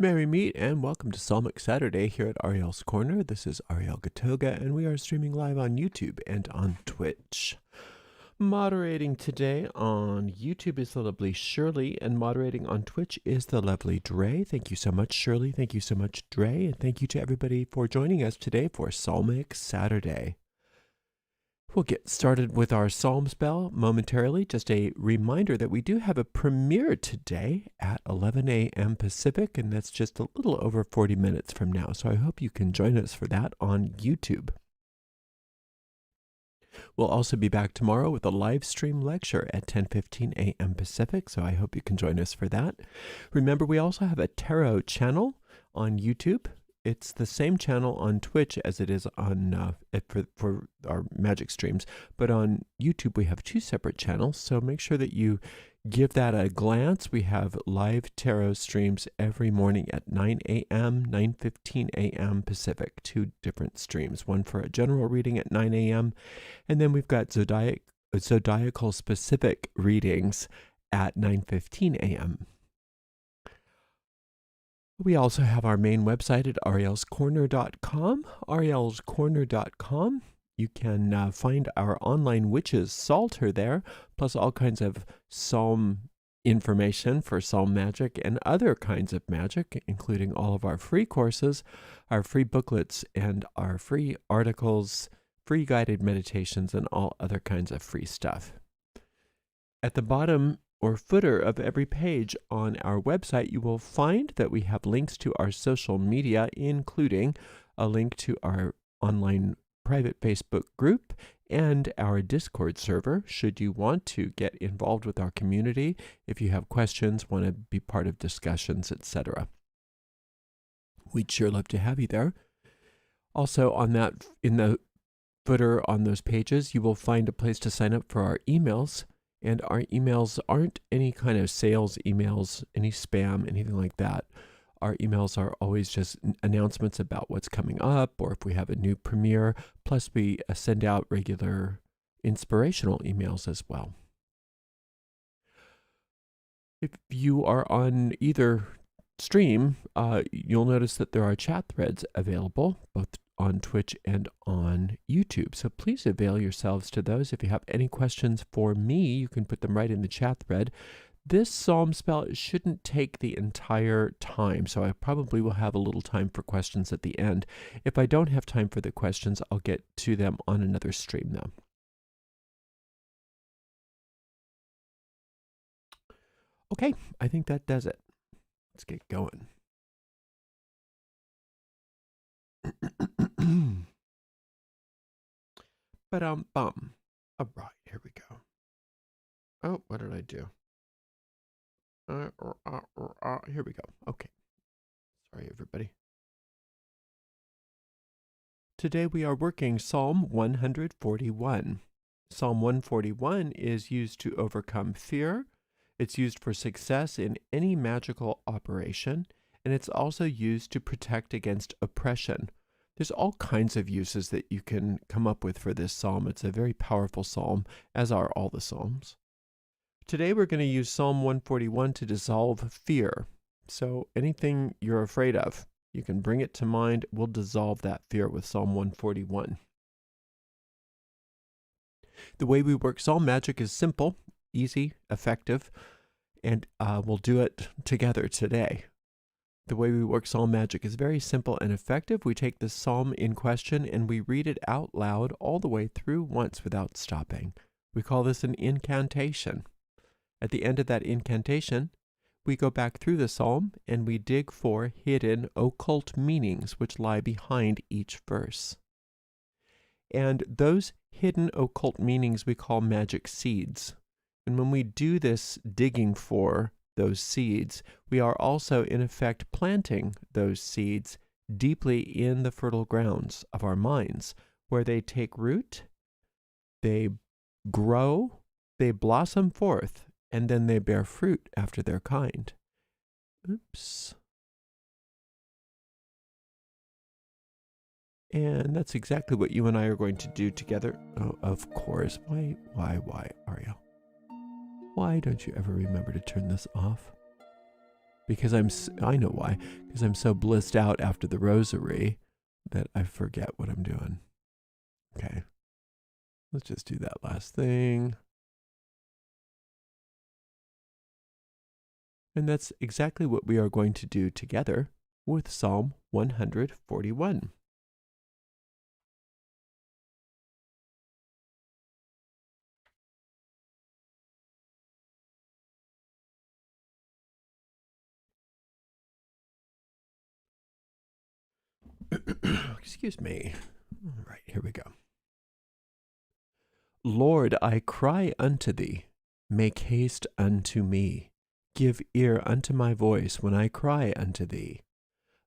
Merry meet and welcome to Psalmic Saturday here at Ariel's Corner. This is Ariel Gatoga and we are streaming live on YouTube and on Twitch. Moderating today on YouTube is the lovely Shirley, and moderating on Twitch is the lovely Dre. Thank you so much, Shirley. Thank you so much, Dre. And thank you to everybody for joining us today for Psalmic Saturday. We'll get started with our Psalm spell momentarily. Just a reminder that we do have a premiere today at 11 a.m. Pacific, and that's just a little over 40 minutes from now. So I hope you can join us for that on YouTube. We'll also be back tomorrow with a live stream lecture at 10:15 a.m. Pacific, so I hope you can join us for that. Remember, we also have a tarot channel on YouTube. It's the same channel on Twitch as it is on for our magic streams, but on YouTube we have two separate channels, so make sure that you give that a glance. We have live tarot streams every morning at 9 a.m., 9:15 a.m. Pacific, two different streams, one for a general reading at 9 a.m., and then we've got zodiacal specific readings at 9:15 a.m. We also have our main website at arielscorner.com, arielscorner.com. You can find our online witches psalter there, plus all kinds of psalm information for psalm magic and other kinds of magic, including all of our free courses, our free booklets, and our free articles, free guided meditations, and all other kinds of free stuff. At the bottom or footer of every page on our website, you will find that we have links to our social media, including a link to our online private Facebook group and our Discord server, should you want to get involved with our community, if you have questions, want to be part of discussions, etc. We'd sure love to have you there. Also on that, in the footer on those pages, you will find a place to sign up for our emails. And our emails aren't any kind of sales emails, any spam, anything like that. Our emails are always just announcements about what's coming up, or if we have a new premiere. Plus, we send out regular inspirational emails as well. If you are on either stream, you'll notice that there are chat threads available, both on Twitch and on YouTube. So please avail yourselves to those. If you have any questions for me, you can put them right in the chat thread. This psalm spell shouldn't take the entire time, so I probably will have a little time for questions at the end. If I don't have time for the questions, I'll get to them on another stream though. Okay, I think that does it. Let's get going. Bum. All right, here we go. Oh, what did I do? Here we go. Okay. Sorry, everybody. Today we are working Psalm 141. Psalm 141 is used to overcome fear. It's used for success in any magical operation, and it's also used to protect against oppression. There's all kinds of uses that you can come up with for this psalm. It's a very powerful psalm, as are all the psalms. Today we're going to use Psalm 141 to dissolve fear. So anything you're afraid of, you can bring it to mind. We'll dissolve that fear with Psalm 141. The way we work psalm magic is simple, easy, effective, and we'll do it together today. The way we work psalm magic is very simple and effective. We take the psalm in question and we read it out loud all the way through once without stopping. We call this an incantation. At the end of that incantation, we go back through the psalm and we dig for hidden occult meanings which lie behind each verse. And those hidden occult meanings we call magic seeds. And when we do this digging for those seeds, we are also in effect planting those seeds deeply in the fertile grounds of our minds, where they take root, they grow, they blossom forth, and then they bear fruit after their kind. Oops. And that's exactly what you and I are going to do together. Oh, of course. Why, Ariel? Why don't you ever remember to turn this off? Because I know why. Because I'm so blissed out after the rosary that I forget what I'm doing. Okay. Let's just do that last thing. And that's exactly what we are going to do together with Psalm 141. Excuse me. All right, here we go. Lord, I cry unto thee. Make haste unto me. Give ear unto my voice when I cry unto thee.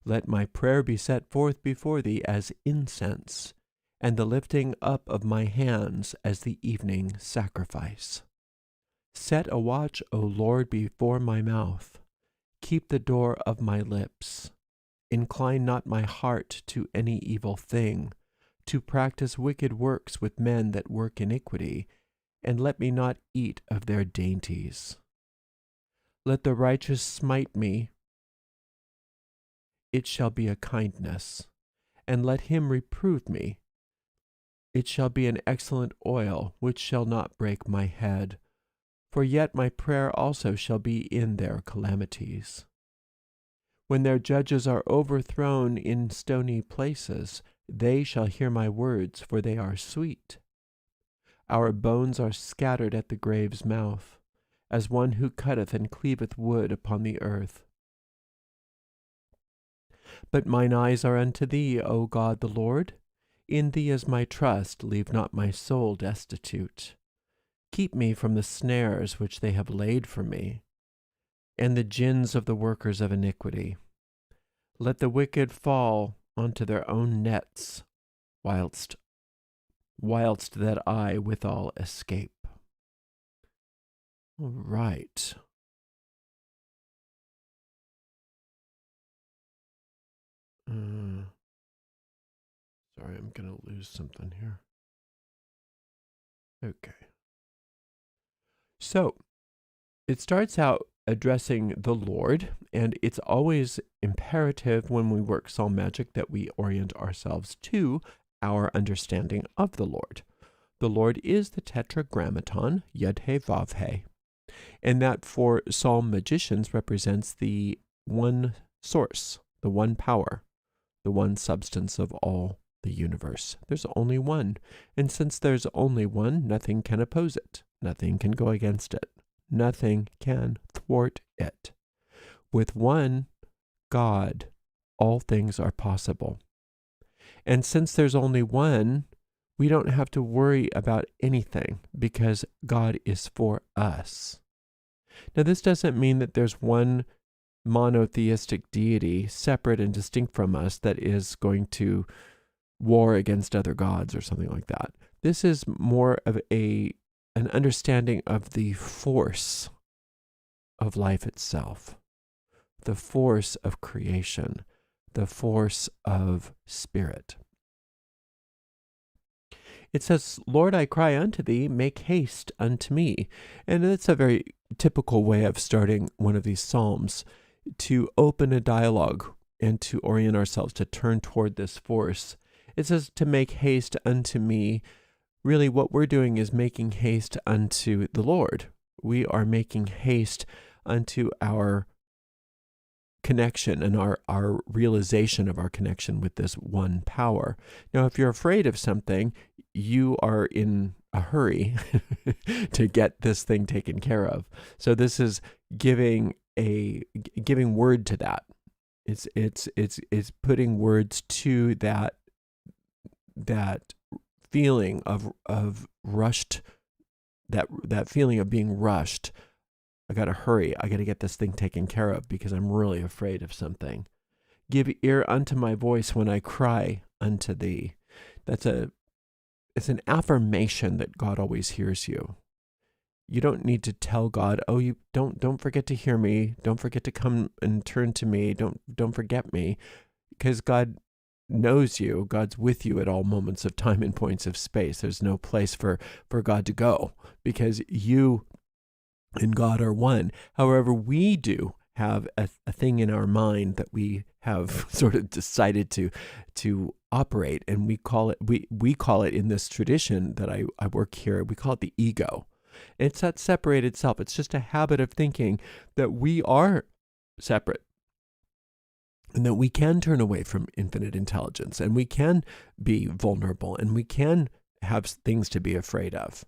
Let my prayer be set forth before thee as incense, and the lifting up of my hands as the evening sacrifice. Set a watch, O Lord, before my mouth. Keep the door of my lips. Incline not my heart to any evil thing, to practice wicked works with men that work iniquity, and let me not eat of their dainties. Let the righteous smite me, it shall be a kindness, and let him reprove me. It shall be an excellent oil, which shall not break my head, for yet my prayer also shall be in their calamities. When their judges are overthrown in stony places, they shall hear my words, for they are sweet. Our bones are scattered at the grave's mouth, as one who cutteth and cleaveth wood upon the earth. But mine eyes are unto thee, O God the Lord. In thee is my trust, leave not my soul destitute. Keep me from the snares which they have laid for me, and the gins of the workers of iniquity. Let the wicked fall onto their own nets, whilst that I withal escape. All right. Sorry, I'm going to lose something here. Okay. So, it starts out addressing the Lord, and it's always imperative when we work psalm magic that we orient ourselves to our understanding of the Lord. The Lord is the tetragrammaton, Yud-He, Vav-He, and that for psalm magicians represents the one source, the one power, the one substance of all the universe. There's only one, and since there's only one, nothing can oppose it. Nothing can go against it. Nothing can thwart thwart it. With one God, all things are possible. And since there's only one, we don't have to worry about anything because God is for us. Now, this doesn't mean that there's one monotheistic deity separate and distinct from us that is going to war against other gods or something like that. This is more of an understanding of the force of life itself, the force of creation, the force of spirit. It says, Lord, I cry unto thee, make haste unto me. And it's a very typical way of starting one of these psalms, to open a dialogue and to orient ourselves to turn toward this force. It says to make haste unto me. Really what we're doing is making haste unto the Lord. We are making haste unto our connection and our realization of our connection with this one power. Now, if you're afraid of something, you are in a hurry to get this thing taken care of. So this is giving word to that. It's putting words to that feeling of rushed, that feeling of being rushed. I got to hurry. I got to get this thing taken care of because I'm really afraid of something. Give ear unto my voice when I cry unto thee. It's an affirmation that God always hears you. You don't need to tell God, oh, you don't forget to hear me. Don't forget to come and turn to me. Don't forget me, because God knows you. God's with you at all moments of time and points of space. There's no place for God to go because you and God are one. However, we do have a thing in our mind that we have sort of decided to operate, and we call it in this tradition that I work here, we call it the ego. It's that separated self. It's just a habit of thinking that we are separate and that we can turn away from infinite intelligence and we can be vulnerable and we can have things to be afraid of.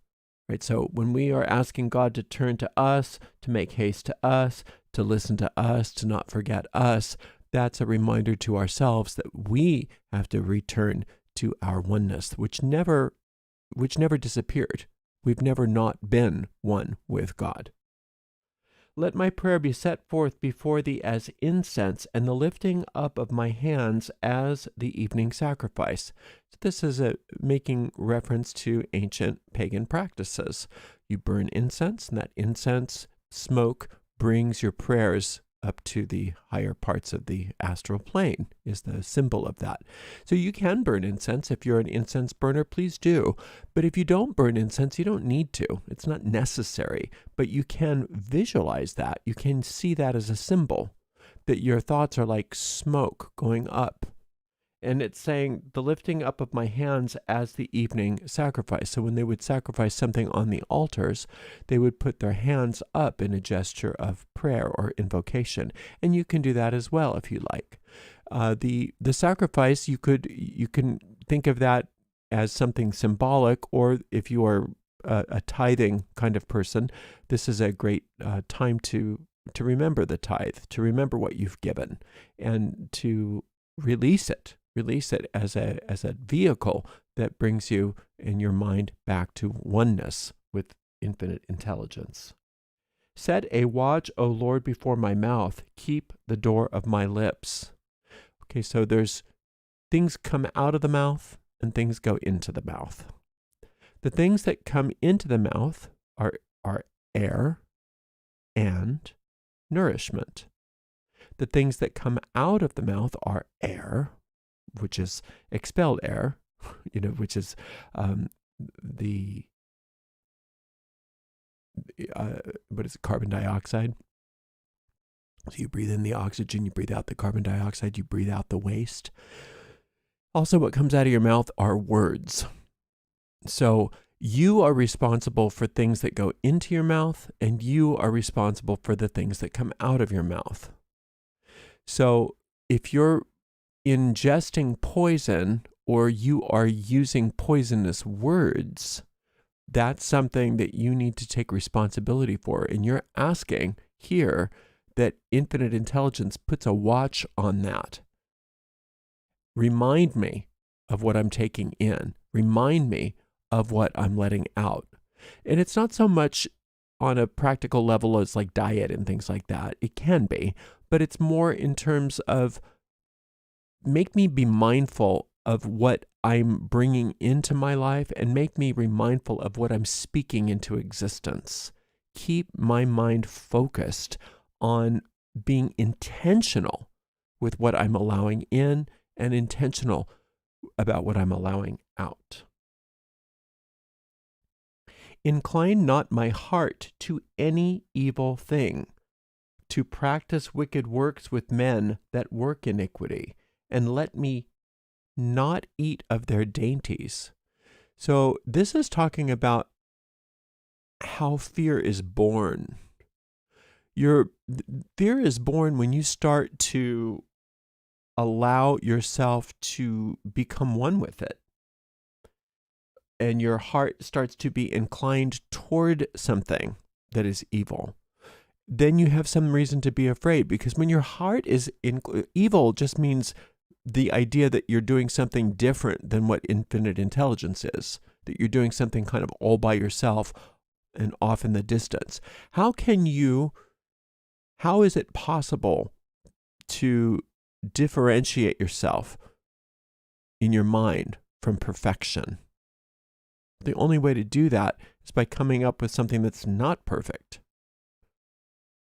Right? So when we are asking God to turn to us, to make haste to us, to listen to us, to not forget us, that's a reminder to ourselves that we have to return to our oneness, which never disappeared. We've never not been one with God. Let my prayer be set forth before thee as incense, and the lifting up of my hands as the evening sacrifice. So this is making reference to ancient pagan practices. You burn incense, and that incense smoke brings your prayers up to the higher parts of the astral plane, is the symbol of that. So you can burn incense. If you're an incense burner, please do. But if you don't burn incense, you don't need to. It's not necessary. But you can visualize that. You can see that as a symbol, that your thoughts are like smoke going up. And it's saying the lifting up of my hands as the evening sacrifice. So when they would sacrifice something on the altars, they would put their hands up in a gesture of prayer or invocation. And you can do that as well if you like. The sacrifice, you can think of that as something symbolic, or if you are a tithing kind of person, this is a great time to remember the tithe, to remember what you've given, and to release it as a vehicle that brings you in your mind back to oneness with infinite intelligence. Set a watch, O Lord, before my mouth. Keep the door of my lips. Okay, so there's things come out of the mouth and things go into the mouth. The things that come into the mouth are air and nourishment. The things that come out of the mouth are air, which is expelled air, which is carbon dioxide. So you breathe in the oxygen, you breathe out the carbon dioxide, you breathe out the waste. Also, what comes out of your mouth are words. So you are responsible for things that go into your mouth, and you are responsible for the things that come out of your mouth. So if you're ingesting poison or you are using poisonous words, that's something that you need to take responsibility for. And you're asking, here that infinite intelligence puts a watch on that. Remind me of what I'm taking in. Remind me of what I'm letting out. And it's not so much on a practical level as like diet and things like that. It can be, but it's more in terms of make me be mindful of what I'm bringing into my life and make me mindful of what I'm speaking into existence. Keep my mind focused on being intentional with what I'm allowing in and intentional about what I'm allowing out. Incline not my heart to any evil thing, to practice wicked works with men that work iniquity, and let me not eat of their dainties. So this is talking about how fear is born. Fear is born when you start to allow yourself to become one with it. And your heart starts to be inclined toward something that is evil. Then you have some reason to be afraid, because when your heart is evil, just means the idea that you're doing something different than what infinite intelligence is, that you're doing something kind of all by yourself and off in the distance. How is it possible to differentiate yourself in your mind from perfection? The only way to do that is by coming up with something that's not perfect.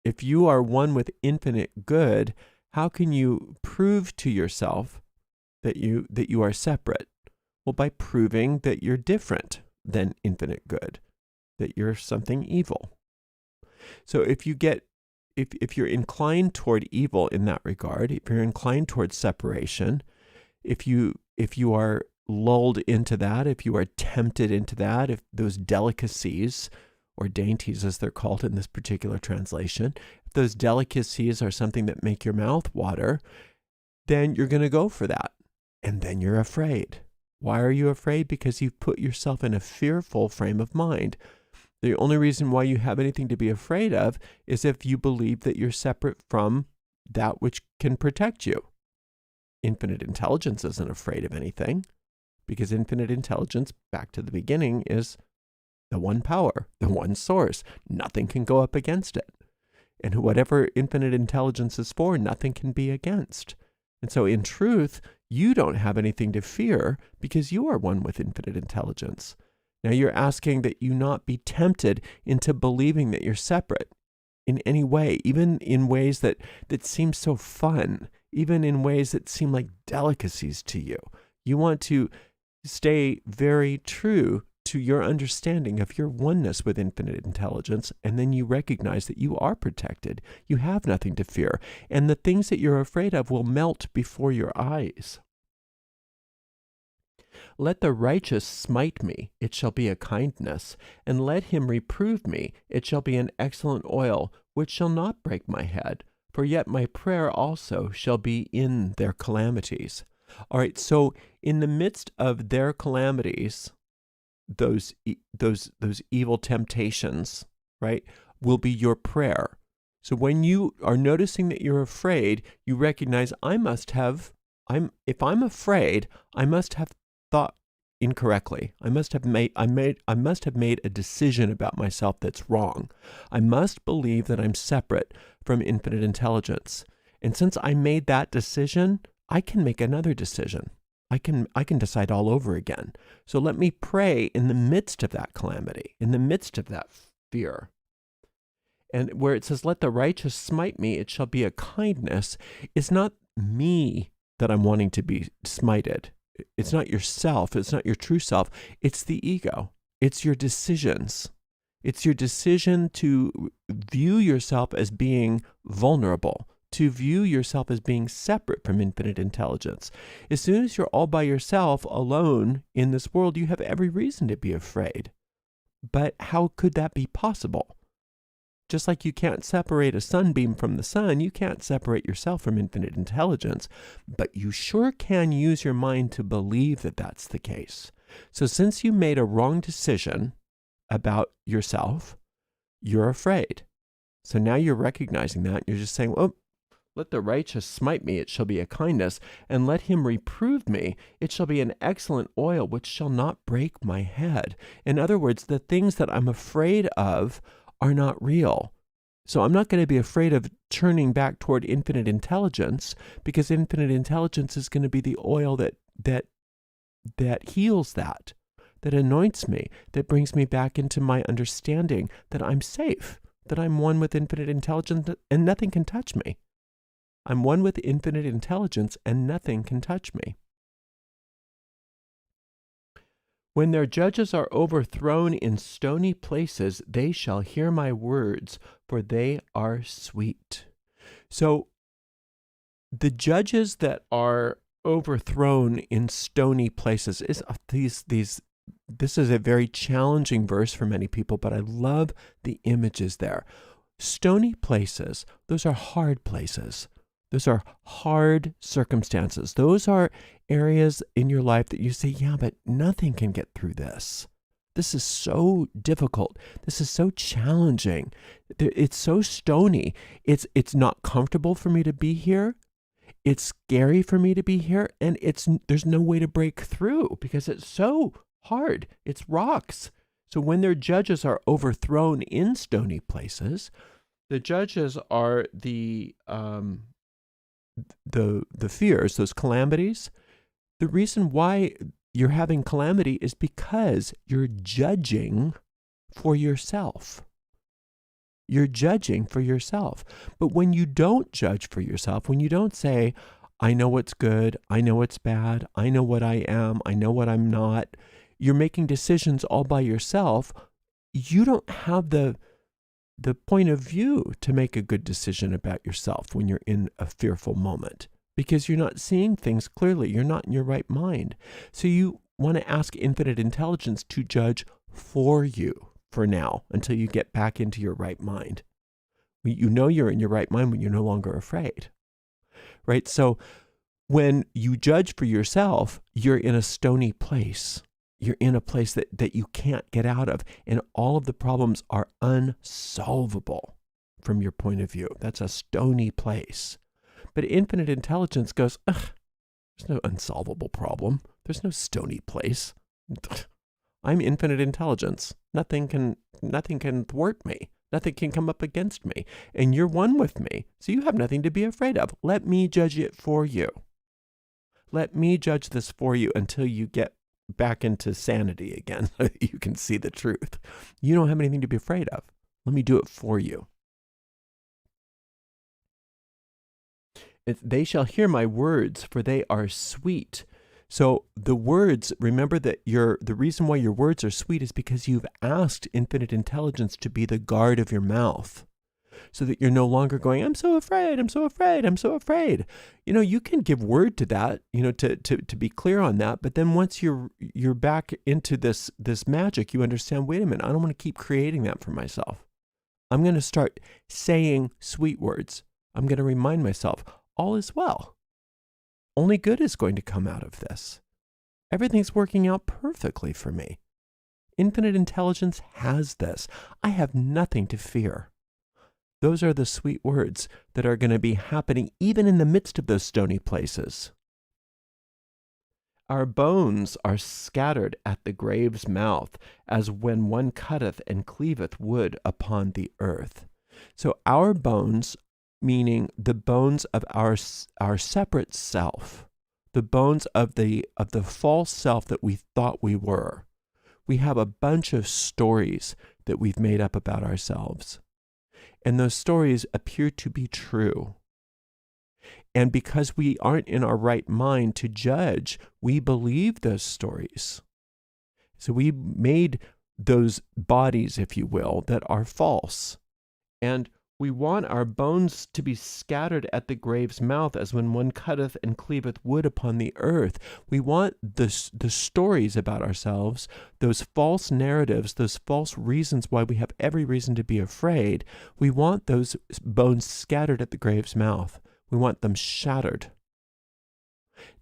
If you are one with infinite good, how can you prove to yourself that you are separate? Well, by proving that you're different than infinite good, that you're something evil. So if you're inclined toward evil in that regard, if you're inclined toward separation, if you are lulled into that, if you are tempted into that, if those delicacies or dainties as they're called in this particular translation, if those delicacies are something that make your mouth water, then you're going to go for that. And then you're afraid. Why are you afraid? Because you've put yourself in a fearful frame of mind. The only reason why you have anything to be afraid of is if you believe that you're separate from that which can protect you. Infinite intelligence isn't afraid of anything, because infinite intelligence, back to the beginning, is the one power, the one source. Nothing can go up against it. And whatever infinite intelligence is for, nothing can be against. And so in truth, you don't have anything to fear because you are one with infinite intelligence. Now you're asking that you not be tempted into believing that you're separate in any way, even in ways that seem so fun, even in ways that seem like delicacies to you. You want to stay very true to your understanding of your oneness with infinite intelligence, and then you recognize that you are protected. You have nothing to fear, and the things that you're afraid of will melt before your eyes. Let the righteous smite me, it shall be a kindness, and let him reprove me, it shall be an excellent oil, which shall not break my head, for yet my prayer also shall be in their calamities. All right, so in the midst of their calamities, those evil temptations, right, will be your prayer. So when you are noticing that you're afraid, you recognize if I'm afraid, I must have thought incorrectly. I must have made a decision about myself that's wrong. I must believe that I'm separate from infinite intelligence. And since I made that decision, I can make another decision. I can decide all over again. So let me pray in the midst of that calamity, in the midst of that fear. And where it says, let the righteous smite me, it shall be a kindness, it's not me that I'm wanting to be smited. It's not yourself. It's not your true self. It's the ego. It's your decisions. It's your decision to view yourself as being vulnerable, to view yourself as being separate from infinite intelligence. As soon as you're all by yourself, alone in this world, you have every reason to be afraid. But how could that be possible? Just like you can't separate a sunbeam from the sun, you can't separate yourself from infinite intelligence, but you sure can use your mind to believe that that's the case. So since you made a wrong decision about yourself, you're afraid. So now you're recognizing that. You're just saying, oh, let the righteous smite me, it shall be a kindness, and let him reprove me, it shall be an excellent oil, which shall not break my head. In other words, the things that I'm afraid of are not real. So I'm not going to be afraid of turning back toward infinite intelligence, because infinite intelligence is going to be the oil that heals that anoints me, that brings me back into my understanding that I'm safe, that I'm one with infinite intelligence and nothing can touch me. I'm one with infinite intelligence and nothing can touch me. When their judges are overthrown in stony places, they shall hear my words, for they are sweet. So the judges that are overthrown in stony places is this is a very challenging verse for many people, but I love the images there. Stony places, those are hard places. Those are hard circumstances. Those are areas in your life that you say, yeah, but nothing can get through this. This is so difficult. This is so challenging. It's so stony. It's not comfortable for me to be here. It's scary for me to be here. And there's no way to break through because it's so hard. It's rocks. So when their judges are overthrown in stony places, the judges are the fears, those calamities. The reason why you're having calamity is because you're judging for yourself. You're judging for yourself. But when you don't judge for yourself, when you don't say, I know what's good, I know what's bad, I know what I am, I know what I'm not, you're making decisions all by yourself, you don't have the point of view to make a good decision about yourself when you're in a fearful moment, because you're not seeing things clearly. You're not in your right mind. So you want to ask infinite intelligence to judge for you for now until you get back into your right mind. You know you're in your right mind when you're no longer afraid, right? So when you judge for yourself, you're in a stony place. You're in a place that you can't get out of, and all of the problems are unsolvable from your point of view. That's a stony place. But infinite intelligence goes, there's no unsolvable problem. There's no stony place. I'm infinite intelligence. Nothing can thwart me. Nothing can come up against me. And you're one with me, so you have nothing to be afraid of. Let me judge it for you. Let me judge this for you until you get back into sanity again, so that you can see the truth. You don't have anything to be afraid of. Let me do it for you. They shall hear my words, for they are sweet. So the words, remember that the reason why your words are sweet is because you've asked infinite intelligence to be the guard of your mouth, so that you're no longer going, I'm so afraid, I'm so afraid, I'm so afraid. You can give word to that, to be clear on that. But then once you're back into this magic, you understand, wait a minute, I don't want to keep creating that for myself. I'm going to start saying sweet words. I'm going to remind myself, all is well. Only good is going to come out of this. Everything's working out perfectly for me. Infinite intelligence has this. I have nothing to fear. Those are the sweet words that are going to be happening even in the midst of those stony places. Our bones are scattered at the grave's mouth, as when one cutteth and cleaveth wood upon the earth. So our bones, meaning the bones of our separate self, the bones of the false self that we thought we were. We have a bunch of stories that we've made up about ourselves. And those stories appear to be true. And because we aren't in our right mind to judge, we believe those stories. So we made those bodies, if you will, that are false. And we want our bones to be scattered at the grave's mouth, as when one cutteth and cleaveth wood upon the earth. We want the stories about ourselves, those false narratives, those false reasons why we have every reason to be afraid. We want those bones scattered at the grave's mouth. We want them shattered.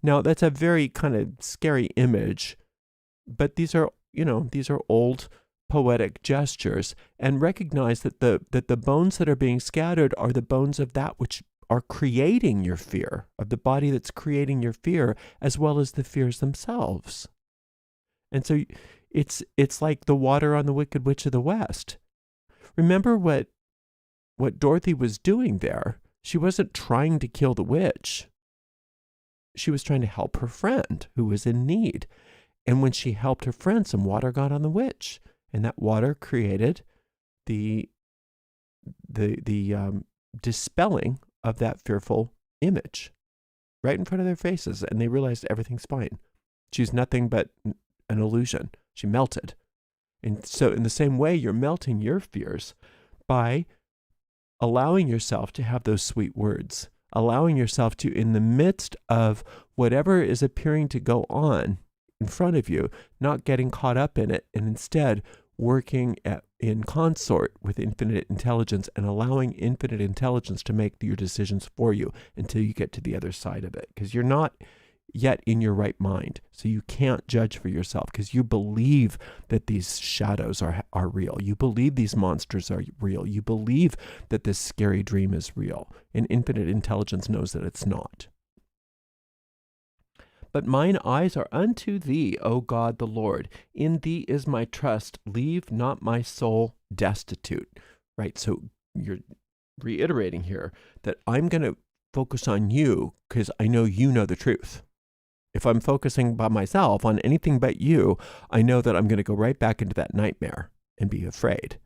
Now, that's a very kind of scary image, but these are old poetic gestures and recognize that the bones that are being scattered are the bones of that which are creating your fear, of the body that's creating your fear, as well as the fears themselves. And so it's like the water on the Wicked Witch of the West. Remember what Dorothy was doing there? She wasn't trying to kill the witch. She was trying to help her friend who was in need. And when she helped her friend, some water got on the witch. And that water created the dispelling of that fearful image right in front of their faces. And they realized everything's fine. She's nothing but an illusion. She melted. And so in the same way, you're melting your fears by allowing yourself to have those sweet words, allowing yourself to, in the midst of whatever is appearing to go on in front of you, not getting caught up in it, and instead working in consort with infinite intelligence and allowing infinite intelligence to make your decisions for you until you get to the other side of it. Because you're not yet in your right mind. So you can't judge for yourself because you believe that these shadows are real. You believe these monsters are real. You believe that this scary dream is real. And infinite intelligence knows that it's not. But mine eyes are unto thee, O God the Lord. In thee is my trust. Leave not my soul destitute. Right? So you're reiterating here that I'm going to focus on you because I know you know the truth. If I'm focusing by myself on anything but you, I know that I'm going to go right back into that nightmare and be afraid.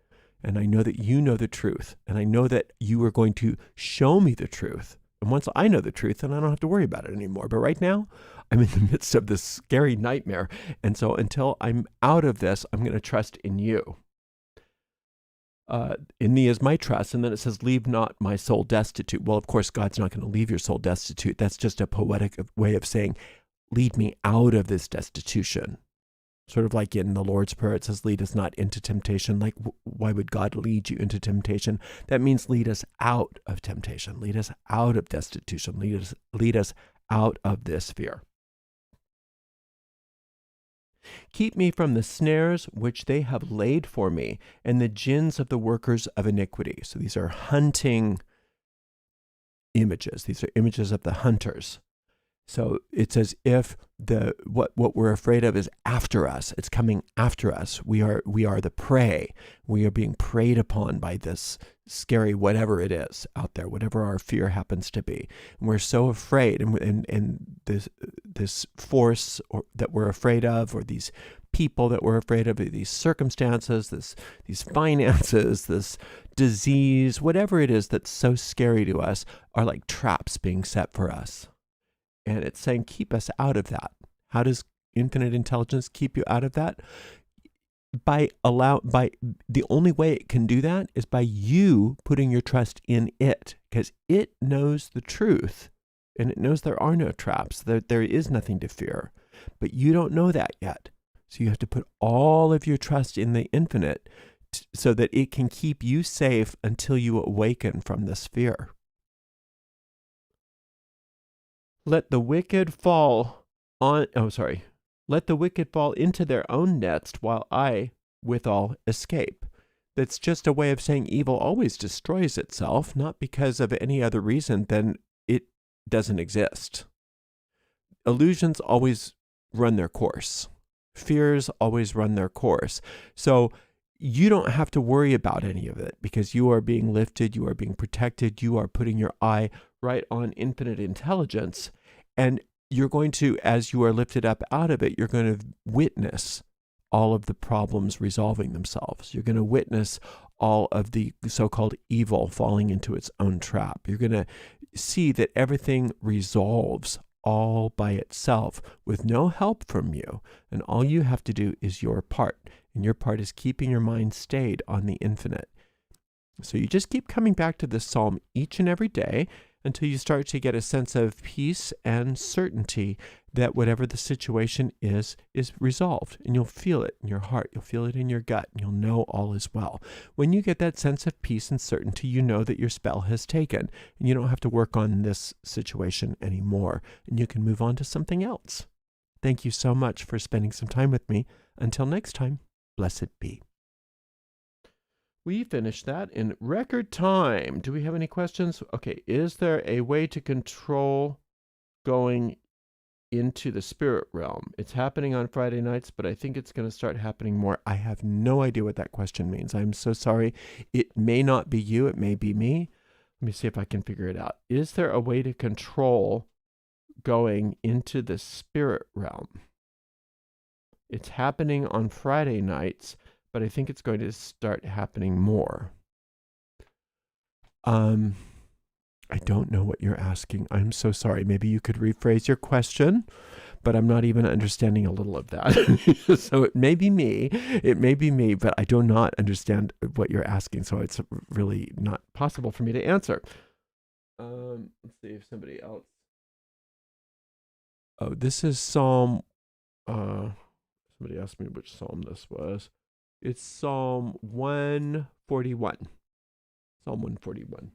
And I know that you know the truth. And I know that you are going to show me the truth. And once I know the truth, then I don't have to worry about it anymore. But right now, I'm in the midst of this scary nightmare. And so until I'm out of this, I'm going to trust in you. In thee is my trust. And then it says, leave not my soul destitute. Well, of course, God's not going to leave your soul destitute. That's just a poetic way of saying, lead me out of this destitution. Sort of like in the Lord's Prayer, it says, lead us not into temptation. Like, why would God lead you into temptation? That means lead us out of temptation. Lead us out of destitution. Lead us out of this fear. Keep me from the snares which they have laid for me, and the gins of the workers of iniquity. So these are hunting images. These are images of the hunters. So it's as if what we're afraid of is after us. It's coming after us. We are the prey. We are being preyed upon by this scary whatever it is out there, whatever our fear happens to be. And we're so afraid, and this force that we're afraid of, or these people that we're afraid of, these circumstances, these finances, this disease, whatever it is that's so scary to us, are like traps being set for us. And it's saying, keep us out of that. How does infinite intelligence keep you out of that? By the only way it can do that is by you putting your trust in it, because it knows the truth, and it knows there are no traps. There is nothing to fear, but you don't know that yet. So you have to put all of your trust in the infinite so that it can keep you safe until you awaken from this fear. Let the wicked fall into their own nets while I withal escape. That's just a way of saying evil always destroys itself, not because of any other reason than it doesn't exist. Illusions always run their course. Fears always run their course. So you don't have to worry about any of it because you are being lifted, you are being protected, you are putting your eye right on infinite intelligence. And you're going to, as you are lifted up out of it, you're going to witness all of the problems resolving themselves. You're going to witness all of the so-called evil falling into its own trap. You're going to see that everything resolves all by itself with no help from you. And all you have to do is your part. And your part is keeping your mind stayed on the infinite. So you just keep coming back to this psalm each and every day until you start to get a sense of peace and certainty that whatever the situation is resolved. And you'll feel it in your heart. You'll feel it in your gut. And you'll know all is well. When you get that sense of peace and certainty, you know that your spell has taken. And you don't have to work on this situation anymore. And you can move on to something else. Thank you so much for spending some time with me. Until next time, blessed be. We finished that in record time. Do we have any questions? Okay, is there a way to control going into the spirit realm? It's happening on Friday nights, but I think it's going to start happening more. I have no idea what that question means. I'm so sorry. It may not be you. It may be me. Let me see if I can figure it out. Is there a way to control going into the spirit realm? It's happening on Friday nights, but I think it's going to start happening more. I don't know what you're asking. I'm so sorry. Maybe you could rephrase your question, but I'm not even understanding a little of that. So it may be me, but I do not understand what you're asking. So it's really not possible for me to answer. Let's see if somebody else. Oh, this is Psalm. Somebody asked me which Psalm this was. It's Psalm 141. Psalm 141.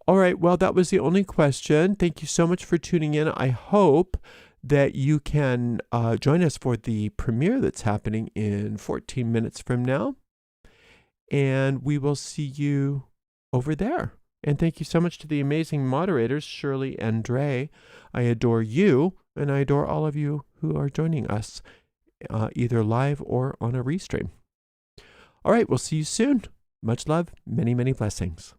All right, well, that was the only question. Thank you so much for tuning in. I hope that you can join us for the premiere that's happening in 14 minutes from now. And we will see you over there. And thank you so much to the amazing moderators, Shirley and Dre. I adore you, and I adore all of you who are joining us, either live or on a restream. All right, we'll see you soon. Much love, many, many blessings.